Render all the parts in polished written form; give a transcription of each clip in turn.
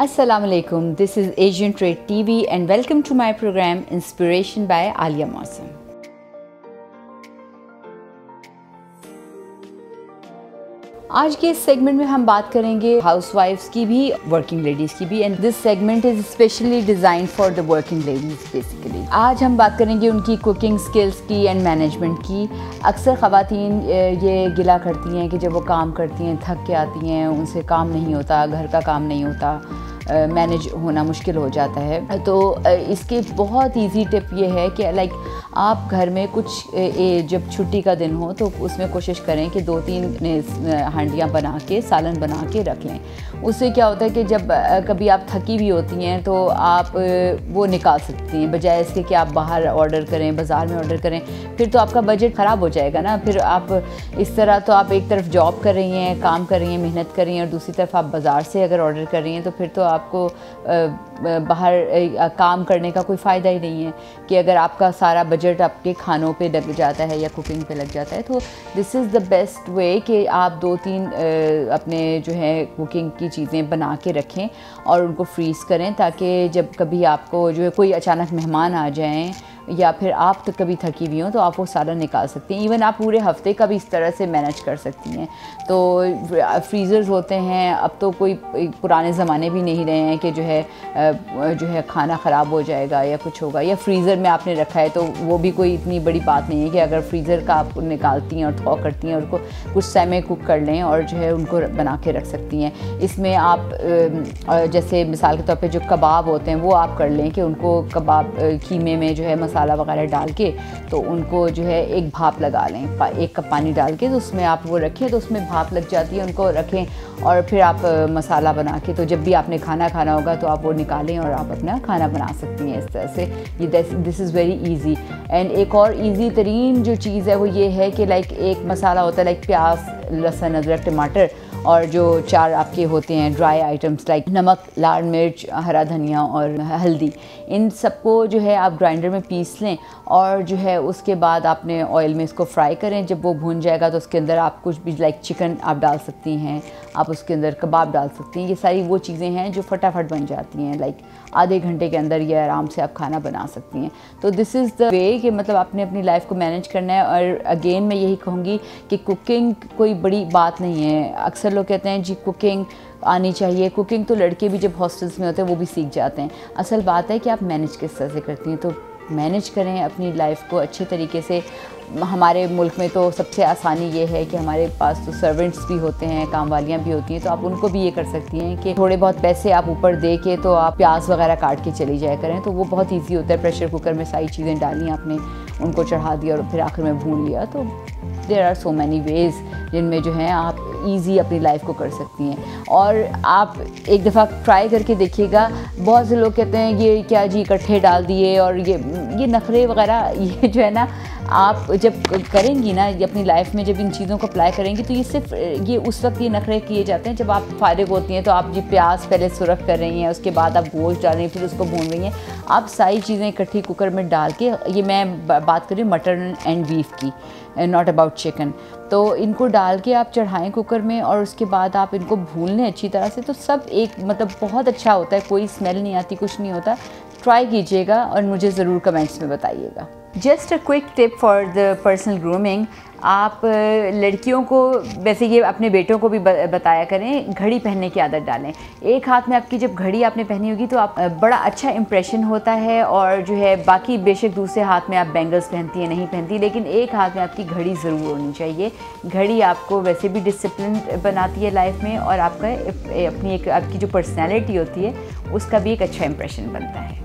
Assalamu alaikum. This is Asian Trade TV and welcome to my program Inspiration by Alia Mausam. आज के इस segment में हम बात करेंगे हाउसवाइफ्स की भी, वर्किंग लेडीज़ की भी, and this segment is specially design for the working ladies basically. आज हम बात करेंगे उनकी कुकिंग स्किल्स की एंड मैनेजमेंट की। अक्सर ख़वातीन ये गिला करती हैं कि जब वो काम करती हैं थक के आती हैं, उनसे काम नहीं होता, घर का काम नहीं होता, मैनेज होना मुश्किल हो जाता है। तो इसके बहुत इजी टिप ये है कि लाइक आप घर में कुछ जब छुट्टी का दिन हो तो उसमें कोशिश करें कि 2-3 हांडियाँ बना के, सालन बना के रख लें। उससे क्या होता है कि जब कभी आप थकी भी होती हैं तो आप वो निकाल सकती हैं, बजाय इसके कि आप बाहर ऑर्डर करें, बाज़ार में ऑर्डर करें, फिर तो आपका बजट ख़राब हो जाएगा ना। फिर आप इस तरह तो आप एक तरफ जॉब कर रही हैं, काम कर रही हैं, मेहनत कर रही हैं, और दूसरी तरफ आप बाज़ार से अगर ऑर्डर कर रही हैं तो फिर तो आपको बाहर काम करने का कोई फ़ायदा ही नहीं है कि अगर आपका सारा बजट आपके खानों पे लग जाता है या कुकिंग पे लग जाता है। तो this is the best way कि आप 2-3 अपने जो है कुकिंग की चीज़ें बना के रखें और उनको फ्रीज़ करें, ताकि जब कभी आपको जो है कोई अचानक मेहमान आ जाएं या फिर आप तो कभी थकी हुई हो तो आप वो सालन निकाल सकती हैं। इवन आप पूरे हफ्ते का भी इस तरह से मैनेज कर सकती हैं। तो फ्रीज़र्स होते हैं, अब तो कोई पुराने ज़माने भी नहीं रहे हैं कि जो है खाना ख़राब हो जाएगा या कुछ होगा, या फ्रीज़र में आपने रखा है तो वो भी कोई इतनी बड़ी बात नहीं है कि अगर फ्रीज़र का आप निकालती हैं और थॉ करती हैं और उसको कुछ समय कुक कर लें और जो है उनको बना के रख सकती हैं। इसमें आप जैसे मिसाल के तौर पे जो कबाब होते हैं वो आप कर लें कि उनको कबाब कीमे में जो है मसाला वगैरह डाल के तो उनको जो है एक भाप लगा लें, 1 कप पानी डाल के, तो उसमें आप वो रखें तो उसमें भाप लग जाती है, उनको रखें और फिर आप मसाला बना के, तो जब भी आपने खाना खाना होगा तो आप वो निकालें और आप अपना खाना बना सकती हैं इस तरह से। ये this is very easy. And एक और इजी तरीन जो चीज़ है वो ये है कि लाइक एक मसाला होता है लाइक प्याज, लहसुन, अदरक, टमाटर और जो 4 आपके होते हैं ड्राई आइटम्स लाइक नमक, लाल मिर्च, हरा धनिया और हल्दी, इन सबको जो है आप ग्राइंडर में पीस लें और जो है उसके बाद आपने ऑयल में इसको फ्राई करें। जब वो भून जाएगा तो उसके अंदर आप कुछ भी लाइक चिकन आप डाल सकती हैं, आप उसके अंदर कबाब डाल सकती हैं। ये सारी वो चीज़ें हैं जो फटाफट बन जाती हैं, लाइक आधे घंटे के अंदर ये आराम से आप खाना बना सकती हैं। तो दिस इज़ द वे कि मतलब आपने अपनी लाइफ को मैनेज करना है। और अगेन मैं यही कहूँगी कि कुकिंग कोई बड़ी बात नहीं है। अक्सर लोग कहते हैं जी कुकिंग आनी चाहिए, कुकिंग तो लड़के भी जब हॉस्टल्स में होते हैं वो भी सीख जाते हैं। असल बात है कि आप मैनेज किस तरह से करती हैं, तो मैनेज करें अपनी लाइफ को अच्छे तरीके से। हमारे मुल्क में तो सबसे आसानी ये है कि हमारे पास तो सर्वेंट्स भी होते हैं, काम वालियाँ भी होती हैं, तो आप उनको भी ये कर सकती हैं कि थोड़े बहुत पैसे आप ऊपर दे के तो आप प्याज वगैरह काट के चली जाया करें, तो वो बहुत ईजी होता है। प्रेशर कुकर में सारी चीज़ें डाली आपने, उनको चढ़ा दिया और फिर आखिर में भून लिया। तो there are so many ways जिनमें जो है आप ईज़ी अपनी लाइफ को कर सकती हैं। और आप एक दफ़ा ट्राई करके देखिएगा। बहुत से लोग कहते हैं ये क्या जी इकट्ठे डाल दिए, और ये नखरे वगैरह, ये जो है ना आप जब करेंगी ना अपनी लाइफ में, जब इन चीज़ों को अप्लाई करेंगी तो ये सिर्फ ये उस वक्त ये नखरे किए जाते हैं जब आप फारिग होती हैं। तो आप जी प्याज पहले सुरख कर रही हैं, उसके बाद आप गोश्त डाल रही हैं, फिर उसको भून रही हैं। आप सारी चीज़ें इकट्ठी कुकर में डाल के, ये मैं बात कर रही हूँ मटन एंड बीफ की, नॉट अबाउट चिकन। तो इनको डाल के आप चढ़ाएं कुकर में और उसके बाद आप इनको भून लें अच्छी तरह से, तो सब एक मतलब बहुत अच्छा होता है, कोई स्मेल नहीं आती, कुछ नहीं होता। ट्राई कीजिएगा और मुझे ज़रूर कमेंट्स में बताइएगा। Just a quick tip for the personal grooming. आप लड़कियों को, वैसे ये अपने बेटों को भी बताया करें, घड़ी पहनने की आदत डालें। एक हाथ में आपकी जब घड़ी आपने पहनी होगी तो आप बड़ा अच्छा इंप्रेशन होता है। और जो है बाकी बेशक दूसरे हाथ में आप बैंगल्स पहनती हैं, नहीं पहनती, लेकिन एक हाथ में आपकी घड़ी ज़रूर होनी चाहिए। घड़ी आपको वैसे भी डिसिप्लिन बनाती है लाइफ में, और आपका अपनी एक आपकी जो पर्सनैलिटी होती है उसका भी एक अच्छा इंप्रेशन बनता है।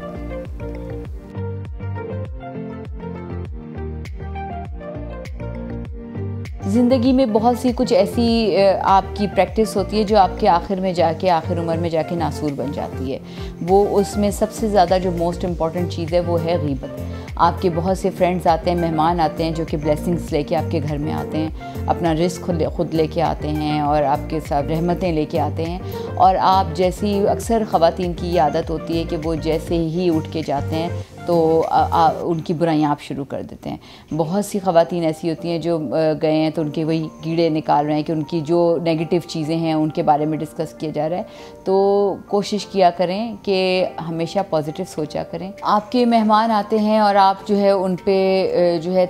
ज़िंदगी में बहुत सी कुछ ऐसी आपकी प्रैक्टिस होती है जो आपके आखिर उम्र में जाके नासूर बन जाती है। वो उसमें सबसे ज़्यादा जो मोस्ट इम्पॉर्टेंट चीज़ है वो है गीबत। आपके बहुत से फ्रेंड्स आते हैं, मेहमान आते हैं जो कि ब्लेसिंग्स लेके आपके घर में आते हैं, अपना रिस्क खुद लेके आते हैं और आपके साथ रहमतें लेके आते हैं। और आप जैसी अक्सर ख़वातीन की ये आदत होती है कि वो जैसे ही उठ के जाते हैं तो उनकी बुराइयाँ आप शुरू कर देते हैं। बहुत सी ख़वातीन ऐसी होती हैं जो गए हैं तो उनके वही कीड़े निकाल रहे हैं कि उनकी जो नेगेटिव चीज़ें हैं उनके बारे में डिस्कस किया जा रहा है। तो कोशिश किया करें कि हमेशा पॉजिटिव सोचा करें। आपके मेहमान आते हैं और आप जो है उन पे जो है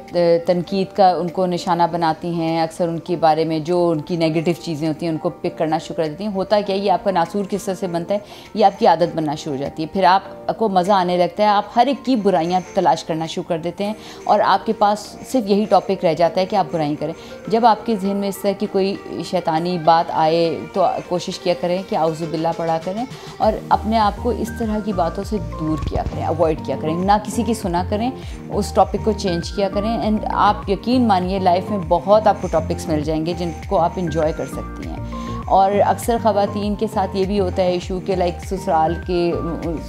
तनकीद का उनको निशाना बनाती हैं, अक्सर उनके बारे में जो उनकी नेगेटिव चीज़ें होती हैं उनको पिक करना शुरू कर देती हैं। होता क्या है, ये आपका नासूर किस तरह से बनता है, ये आपकी आदत बनना शुरू हो जाती है। फिर आपको मज़ा आने लगता है, आप हर एक की बुराइयाँ तलाश करना शुरू कर देते हैं और आपके पास सिर्फ यही टॉपिक रह जाता है कि आप बुराई करें। जब आपके जहन में इस तरह की कोई शैतानी बात आए तो कोशिश किया करें कि आउज़ु बिल्लाह पढ़ा करें और अपने आप को इस तरह की बातों से दूर किया करें, अवॉइड किया करें, ना किसी की सुना करें, उस टॉपिक को चेंज किया करें। एंड आप यकीन मानिए लाइफ में बहुत आपको टॉपिक्स मिल जाएंगे जिनको आप इंजॉय कर सकती हैं। और अक्सर ख़वातीन के साथ ये भी होता है इशू के लाइक ससुराल के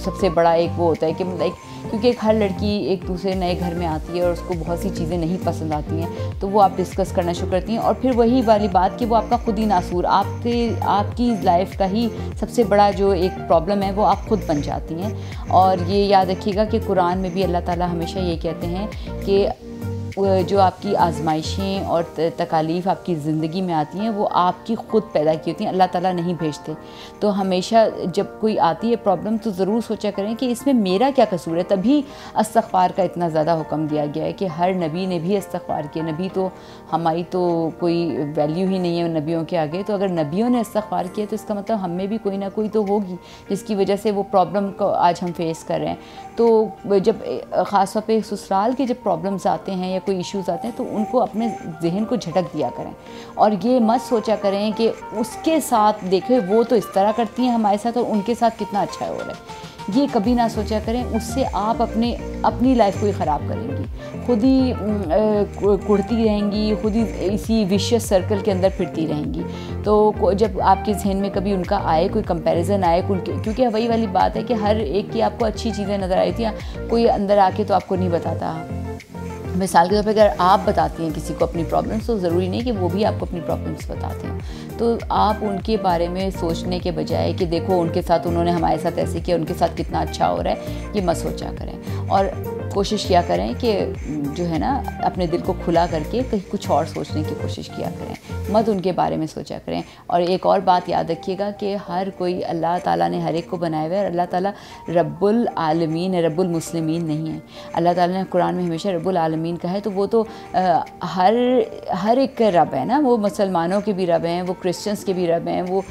सबसे बड़ा एक वो होता है कि लाइक क्योंकि हर लड़की एक दूसरे नए घर में आती है और उसको बहुत सी चीज़ें नहीं पसंद आती हैं, तो वो आप डिस्कस करना शुरू करती हैं और फिर वही वाली बात कि वो आपका खुद ही नासूर आपकी लाइफ का ही सबसे बड़ा जो एक प्रॉब्लम है वो आप खुद बन जाती हैं। और ये याद रखिएगा कि कुरान में भी अल्लाह ताला हमेशा ये कहते हैं कि जो आपकी आजमाइशें और तकालीफ़ आपकी ज़िंदगी में आती हैं वो आपकी ख़ुद पैदा की होती हैं, अल्लाह ताला नहीं भेजते। तो हमेशा जब कोई आती है प्रॉब्लम तो ज़रूर सोचा करें कि इसमें मेरा क्या कसूर है। तभी इस्तिग़फ़ार का इतना ज़्यादा हुक्म दिया गया है कि हर नबी ने भी इस्तिग़फ़ार किया। नबी तो हमारी तो कोई वैल्यू ही नहीं है नबियों के आगे, तो अगर नबियों ने इस्तिग़फ़ार किया तो इसका मतलब हम में भी कोई ना कोई तो होगी जिसकी वजह से वो प्रॉब्लम को आज हम फेस कर रहे हैं। तो जब ख़ास तौर पे ससुराल के जब प्रॉब्लम्स आते हैं या कोई इश्यूज़ आते हैं तो उनको अपने जहन को झटक दिया करें और ये मत सोचा करें कि उसके साथ देखें वो तो इस तरह करती हैं हमारे साथ और उनके साथ कितना अच्छा हो रहा है। ये कभी ना सोचा करें, उससे आप अपनी लाइफ को ही ख़राब करेंगी, खुद ही कुढ़ती रहेंगी, खुद ही इसी विशियस सर्कल के अंदर फिरती रहेंगी। तो जब आपके जहन में कभी उनका आए, कोई कंपैरिजन आए, क्योंकि वही वाली बात है कि हर एक की आपको अच्छी चीज़ें नज़र आई थी, कोई अंदर आके तो आपको नहीं बताता। मिसाल के तौर पे अगर आप बताती हैं किसी को अपनी प्रॉब्लम्स तो ज़रूरी नहीं कि वो भी आपको अपनी प्रॉब्लम्स बताते हैं। तो आप उनके बारे में सोचने के बजाय कि देखो उनके साथ उन्होंने हमारे साथ ऐसे किया, उनके साथ कितना अच्छा हो रहा है, ये मत सोचा करें। और कोशिश किया करें कि जो है ना अपने दिल को खुला करके कहीं कुछ और सोचने की कोशिश किया करें, मत उनके बारे में सोचा करें। और एक और बात याद रखिएगा कि हर कोई अल्लाह ताला ने हर एक को बनाया हुआ है और अल्लाह ताला रब्बुल आलमीन है, रब्बुल मुस्लिमीन नहीं है। अल्लाह ताला ने कुरान में हमेशा रब्बुल आलमीन कहा है, तो वो तो हर एक के रब है ना। वो मुसलमानों के भी रब हैं, वो क्रिश्चियंस के भी रब हैं, वो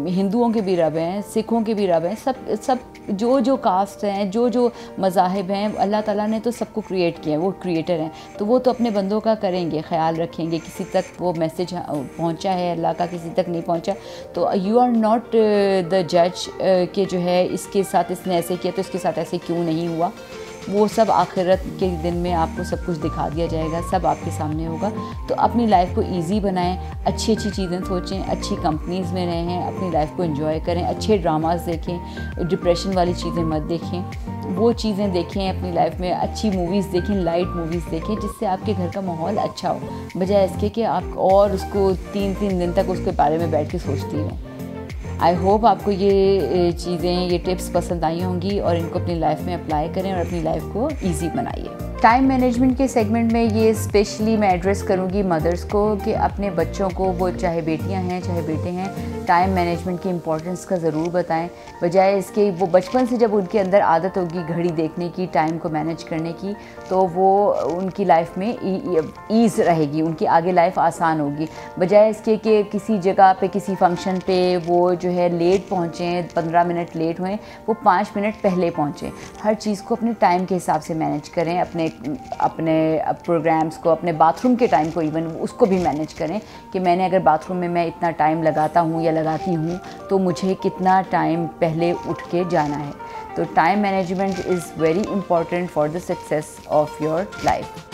हिंदुओं के भी रब हैं, सिखों के भी रब हैं, सब जो कास्ट हैं, जो मज़ाहिब हैं, अल्लाह ताला ने तो सबको क्रिएट किया है, वो क्रिएटर हैं। तो वो तो अपने बंदों का करेंगे, ख्याल रखेंगे, किसी तक वो मैसेज पहुंचा है अल्लाह का, किसी तक नहीं पहुंचा, तो यू आर नॉट द जज कि जो है इसके साथ इसने ऐसे किया तो इसके साथ ऐसे क्यों नहीं हुआ। वो सब आखिरत के दिन में आपको सब कुछ दिखा दिया जाएगा, सब आपके सामने होगा। तो अपनी लाइफ को इजी बनाएं, अच्छी चीज़ें सोचें, अच्छी कंपनीज़ में रहें, अपनी लाइफ को एंजॉय करें, अच्छे ड्रामास देखें, डिप्रेशन वाली चीज़ें मत देखें, वो चीज़ें देखें अपनी लाइफ में, अच्छी मूवीज़ देखें, लाइट मूवीज़ देखें जिससे आपके घर का माहौल अच्छा हो, बजाय इसके कि आप और उसको 3-3 दिन तक उसके बारे में बैठ के सोचती रहें। आई होप आपको ये चीज़ें, ये टिप्स पसंद आई होंगी और इनको अपनी लाइफ में अप्लाई करें और अपनी लाइफ को ईजी बनाइए। टाइम मैनेजमेंट के सेगमेंट में ये स्पेशली मैं एड्रेस करूँगी मदर्स को कि अपने बच्चों को, वो चाहे बेटियाँ हैं चाहे बेटे हैं, टाइम मैनेजमेंट की इम्पोर्टेंस का ज़रूर बताएं। बजाय इसके वो बचपन से जब उनके अंदर आदत होगी घड़ी देखने की, टाइम को मैनेज करने की, तो वो उनकी लाइफ में ईज़ रहेगी, उनकी आगे लाइफ आसान होगी। बजाय इसके कि किसी जगह पे, किसी फंक्शन पे वो जो है लेट पहुँचें, 15 मिनट लेट हुए, वो 5 मिनट पहले पहुँचें। हर चीज़ को अपने टाइम के हिसाब से मैनेज करें, अपने प्रोग्राम्स को, अपने बाथरूम के टाइम को इवन उसको भी मैनेज करें कि मैंने अगर बाथरूम में मैं इतना टाइम लगाता हूँ या लगाती हूँ तो मुझे कितना टाइम पहले उठ के जाना है। तो time management is very important for the success of your life.